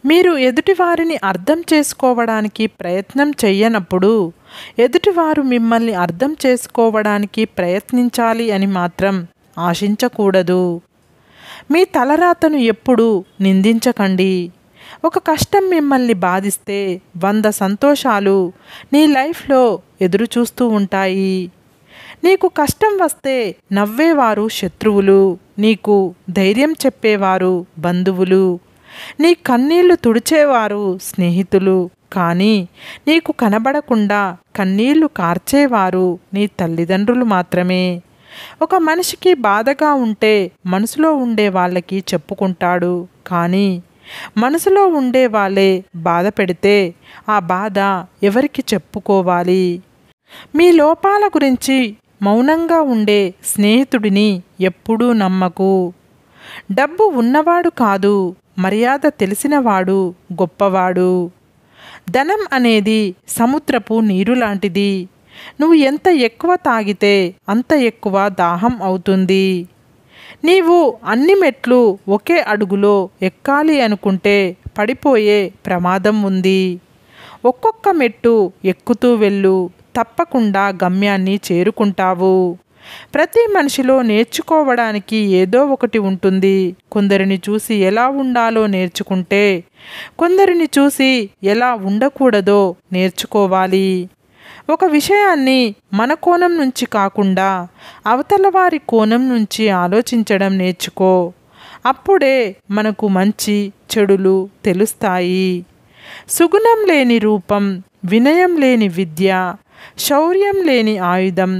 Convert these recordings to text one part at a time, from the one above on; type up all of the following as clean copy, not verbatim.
మీరు ఎదుటివారిని అర్థం చేసుకోవడానికి ప్రయత్నం చెయ్యనప్పుడు ఎదుటివారు మిమ్మల్ని అర్థం చేసుకోవడానికి ప్రయత్నించాలి అని మాత్రం ఆశించకూడదు. మీ తలరాతను ఎప్పుడూ నిందించకండి. ఒక కష్టం మిమ్మల్ని బాధిస్తే 100 సంతోషాలు నీ లైఫ్లో ఎదురు చూస్తూ ఉంటాయి. నీకు కష్టం వస్తే నవ్వేవారు శత్రువులు, నీకు ధైర్యం చెప్పేవారు బంధువులు, నీ కన్నీళ్లు తుడిచేవారు స్నేహితులు, కానీ నీకు కనబడకుండా కన్నీళ్లు కార్చేవారు నీ తల్లిదండ్రులు మాత్రమే. ఒక మనిషికి బాధగా ఉంటే మనసులో ఉండే వాళ్ళకి చెప్పుకుంటాడు, కానీ మనసులో ఉండే వాళ్ళే బాధ పెడితే ఆ బాధ ఎవరికి చెప్పుకోవాలి? మీ లోపాల గురించి మౌనంగా ఉండే స్నేహితుడిని ఎప్పుడూ నమ్మకు. డబ్బు ఉన్నవాడు కాదు, మర్యాద తెలిసినవాడు గొప్పవాడు. ధనం అనేది సముద్రపు నీరు లాంటిది. నువ్వు ఎంత ఎక్కువ తాగితే అంత ఎక్కువ దాహం అవుతుంది. నీవు అన్ని మెట్లు ఒకే అడుగులో ఎక్కాలి అనుకుంటే పడిపోయే ప్రమాదం ఉంది. ఒక్కొక్క మెట్టు ఎక్కుతూ వెళ్ళు, తప్పకుండా గమ్యాన్ని చేరుకుంటావు. ప్రతి మనిషిలో నేర్చుకోవడానికి ఏదో ఒకటి ఉంటుంది. కొందరిని చూసి ఎలా ఉండాలో నేర్చుకుంటే, కొందరిని చూసి ఎలా ఉండకూడదో నేర్చుకోవాలి. ఒక విషయాన్ని మన కోణం నుంచి కాకుండా అవతల వారి కోణం నుంచి ఆలోచించడం నేర్చుకో. అప్పుడే మనకు మంచి చెడులు తెలుస్తాయి. సుగుణం లేని రూపం, వినయం లేని విద్య, శౌర్యం లేని ఆయుధం,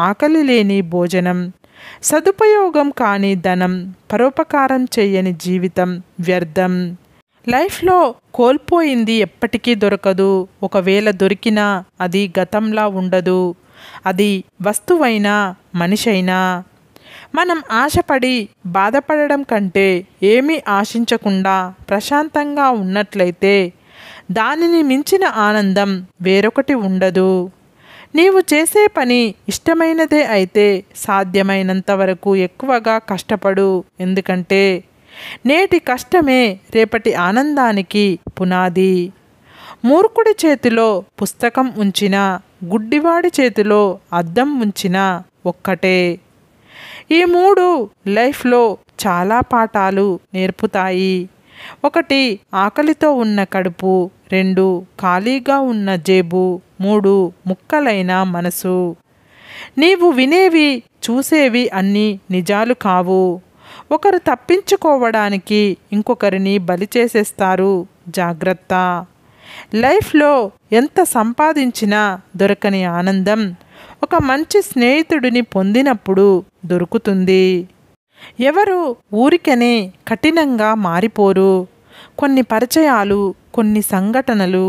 ఆకలి లేని భోజనం, సదుపయోగం కాని ధనం, పరోపకారం చేయని జీవితం వ్యర్థం. లైఫ్లో కోల్పోయింది ఎప్పటికీ దొరకదు. ఒకవేళ దొరికినా అది గతంలా ఉండదు. అది వస్తువైనా మనిషైనా. మనం ఆశపడి బాధపడడం కంటే ఏమీ ఆశించకుండా ప్రశాంతంగా ఉన్నట్లయితే దానిని మించిన ఆనందం వేరొకటి ఉండదు. నీవు చేసే పని ఇష్టమైనదే అయితే సాధ్యమైనంత వరకు ఎక్కువగా కష్టపడు. ఎందుకంటే నేటి కష్టమే రేపటి ఆనందానికి పునాది. మూర్ఖుడి చేతిలో పుస్తకం ఉంచినా, గుడ్డివాడి చేతిలో అద్దం ఉంచినా ఒక్కటే. ఈ 3 లైఫ్లో చాలా పాఠాలు నేర్పుతాయి. 1 ఆకలితో ఉన్న కడుపు, 2 ఖాళీగా ఉన్న జేబు, 3 ముక్కలైన మనసు. నీవు వినేవి చూసేవి అన్నీ నిజాలు కావు. ఒకరు తప్పించుకోవడానికి ఇంకొకరిని బలి చేసేస్తారు. జాగ్రత్త. లైఫ్లో ఎంత సంపాదించినా దొరకని ఆనందం ఒక మంచి స్నేహితుడిని పొందినప్పుడు దొరుకుతుంది. ఎవరు ఊరికనే కఠినంగా మారిపోరు. కొన్ని పరిచయాలు, కొన్ని సంఘటనలు,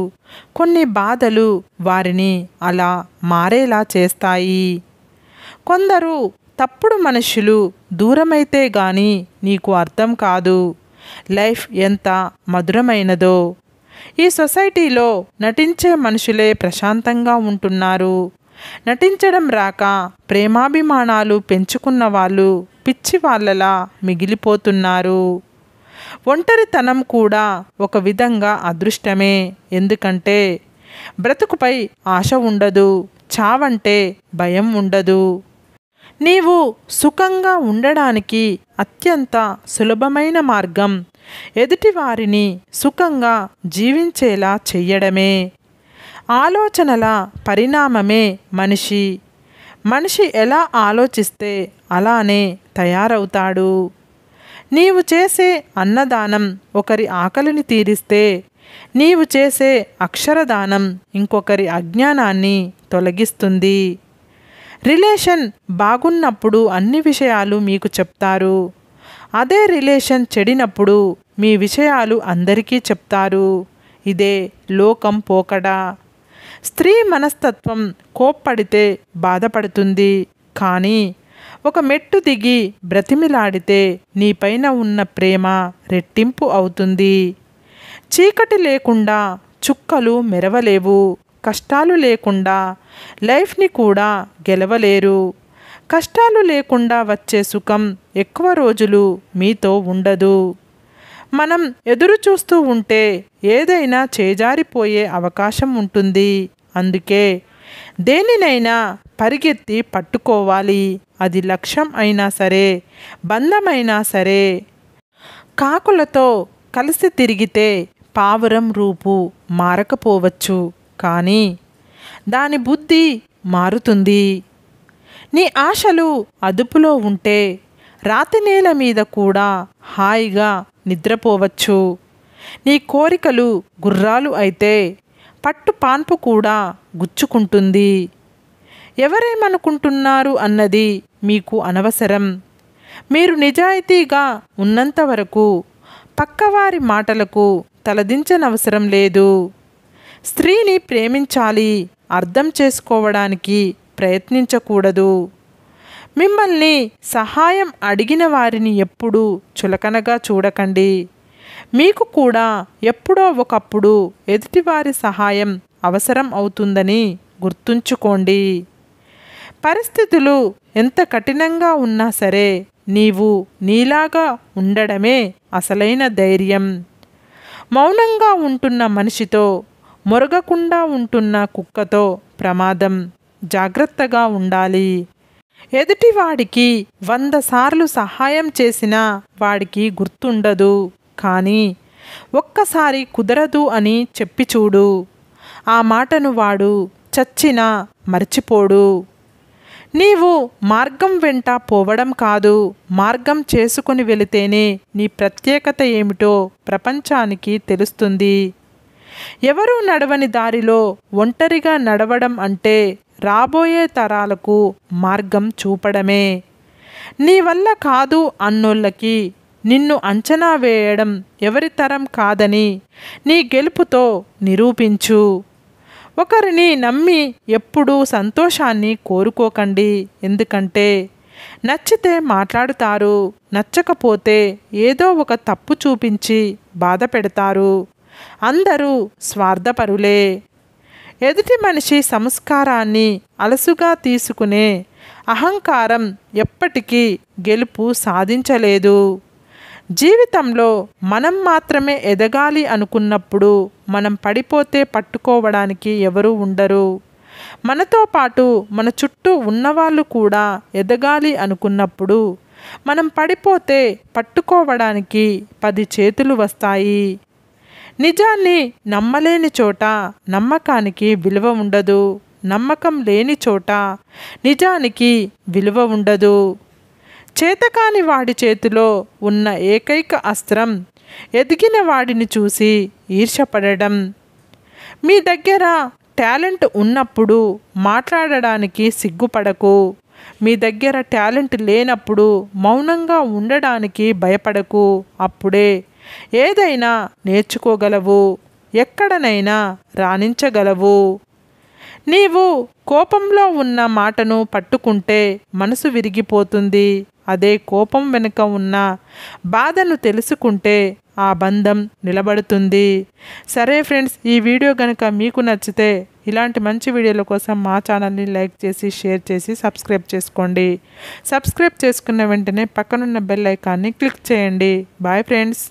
కొన్ని బాధలు వారిని అలా మారేలా చేస్తాయి. కొందరు తప్పుడు మనుషులు దూరమైతే గాని నీకు అర్థం కాదు లైఫ్ ఎంత మధురమైనదో. ఈ సొసైటీలో నటించే మనుషులే ప్రశాంతంగా ఉంటున్నారు. నటించడం రాక ప్రేమాభిమానాలు పెంచుకున్న వాళ్ళు పిచ్చి వాళ్ళలా మిగిలిపోతున్నారు. ఒంటరితనం కూడా ఒక విధంగా అదృష్టమే. ఎందుకంటే బ్రతుకుపై ఆశ ఉండదు, చావంటే భయం ఉండదు. నీవు సుఖంగా ఉండడానికి అత్యంత సులభమైన మార్గం ఎదుటివారిని సుఖంగా జీవించేలా చెయ్యడమే. ఆలోచనల పరిణామమే మనిషి. మనిషి ఎలా ఆలోచిస్తే అలానే తయారవుతాడు. నీవు చేసే అన్నదానం ఒకరి ఆకలిని తీరిస్తే, నీవు చేసే అక్షరదానం ఇంకొకరి అజ్ఞానాన్ని తొలగిస్తుంది. రిలేషన్ బాగున్నప్పుడు అన్ని విషయాలు మీకు చెప్తారు. అదే రిలేషన్ చెడినప్పుడు మీ విషయాలు అందరికీ చెప్తారు. ఇదే లోకం పోకడా. స్త్రీ మనస్తత్వం కోప్పడితే బాధపడుతుంది, కానీ ఒక మెట్టు దిగి బ్రతిమిలాడితే నీపైన ఉన్న ప్రేమ రెట్టింపు అవుతుంది. చీకటి లేకుండా చుక్కలు మెరవలేవు. కష్టాలు లేకుండా లైఫ్ని కూడా గెలవలేరు. కష్టాలు లేకుండా వచ్చే సుఖం ఎక్కువ రోజులు మీతో ఉండదు. మనం ఎదురు చూస్తూ ఉంటే ఏదైనా చేజారిపోయే అవకాశం ఉంటుంది. అందుకే దేనినైనా పరిగెత్తి పట్టుకోవాలి. అది లక్ష్యం అయినా సరే, బంధమైనా సరే. కాకులతో కలిసి తిరిగితే పావురం రూపు మారకపోవచ్చు, కానీ దాని బుద్ధి మారుతుంది. నీ ఆశలు అదుపులో ఉంటే రాతి నేల మీద కూడా హాయిగా నిద్రపోవచ్చు. నీ కోరికలు గుర్రాలు అయితే పట్టు పాన్పు కూడా గుచ్చుకుంటుంది. ఎవరేమనుకుంటున్నారు అన్నది మీకు అనవసరం. మీరు నిజాయితీగా ఉన్నంత వరకు పక్కవారి మాటలకు తలదించనవసరం లేదు. స్త్రీని ప్రేమించాలి, అర్థం చేసుకోవడానికి ప్రయత్నించకూడదు. మిమ్మల్ని సహాయం అడిగిన వారిని ఎప్పుడూ చులకనగా చూడకండి. మీకు కూడా ఎప్పుడో ఒకప్పుడు ఎదుటివారి సహాయం అవసరం అవుతుందని గుర్తుంచుకోండి. పరిస్థితులు ఎంత కఠినంగా ఉన్నా సరే నీవు నీలాగా ఉండడమే అసలైన ధైర్యం. మౌనంగా ఉంటున్న మనిషితో మొరగకుండా ఉంటున్న కుక్కతో ప్రమాదం. జాగ్రత్తగా ఉండాలి. ఎదుటివాడికి 100 సార్లు సహాయం చేసినా వాడికి గుర్తుండదు, కానీ ఒక్కసారి కుదరదు అని చెప్పి చూడు. ఆ మాటను వాడు చచ్చినా మర్చిపోడు. నీవు మార్గం వెంట పోవడం కాదు, మార్గం చేసుకుని వెళితేనే నీ ప్రత్యేకత ఏమిటో ప్రపంచానికి తెలుస్తుంది. ఎవరూ నడవని దారిలో ఒంటరిగా నడవడం అంటే రాబోయే తరాలకు మార్గం చూపడమే. నీ వల్ల కాదు అన్నోళ్ళకి నిన్ను అంచనా వేయడం ఎవరి తరం కాదని నీ గెలుపుతో నిరూపించు. ఒకరిని నమ్మి ఎప్పుడూ సంతోషాన్ని కోరుకోకండి. ఎందుకంటే నచ్చితే మాట్లాడుతారు, నచ్చకపోతే ఏదో ఒక తప్పు చూపించి బాధ పెడతారు. అందరూ స్వార్థపరులే. ఎదుటి మనిషి సంస్కారాన్ని అలసుగా తీసుకునే అహంకారం ఎప్పటికీ గెలుపు సాధించలేదు. జీవితంలో మనం మాత్రమే ఎదగాలి అనుకున్నప్పుడు మనం పడిపోతే పట్టుకోవడానికి ఎవరూ ఉండరు. మనతో పాటు మన చుట్టూ ఉన్నవాళ్ళు కూడా ఎదగాలి అనుకున్నప్పుడు మనం పడిపోతే పట్టుకోవడానికి 10 చేతులు వస్తాయి. నిజాన్ని నమ్మలేని చోట నమ్మకానికి విలువ ఉండదు. నమ్మకం లేని చోట నిజానికి విలువ ఉండదు. చేతకాని వాడి చేతిలో ఉన్న ఏకైక అస్త్రం ఎదిగిన వాడిని చూసి ఈర్ష్యపడడం. మీ దగ్గర టాలెంట్ ఉన్నప్పుడు మాట్లాడడానికి సిగ్గుపడకు. మీ దగ్గర టాలెంట్ లేనప్పుడు మౌనంగా ఉండడానికి భయపడకు. అప్పుడే ఏదైనా నేర్చుకోగలవు, ఎక్కడనైనా రాణించగలవు. నీవు కోపంలో ఉన్న మాటను పట్టుకుంటే మనసు విరిగిపోతుంది. అదే కోపం వెనుక ఉన్న బాధను తెలుసుకుంటే ఆ బంధం నిలబడుతుంది. సరే ఫ్రెండ్స్, ఈ వీడియో కనుక మీకు నచ్చితే ఇలాంటి మంచి వీడియోల కోసం మా ఛానల్ని లైక్ చేసి, షేర్ చేసి, సబ్స్క్రైబ్ చేసుకోండి. సబ్స్క్రైబ్ చేసుకున్న వెంటనే పక్కనున్న బెల్ ఐకాన్ని క్లిక్ చేయండి. Bye friends.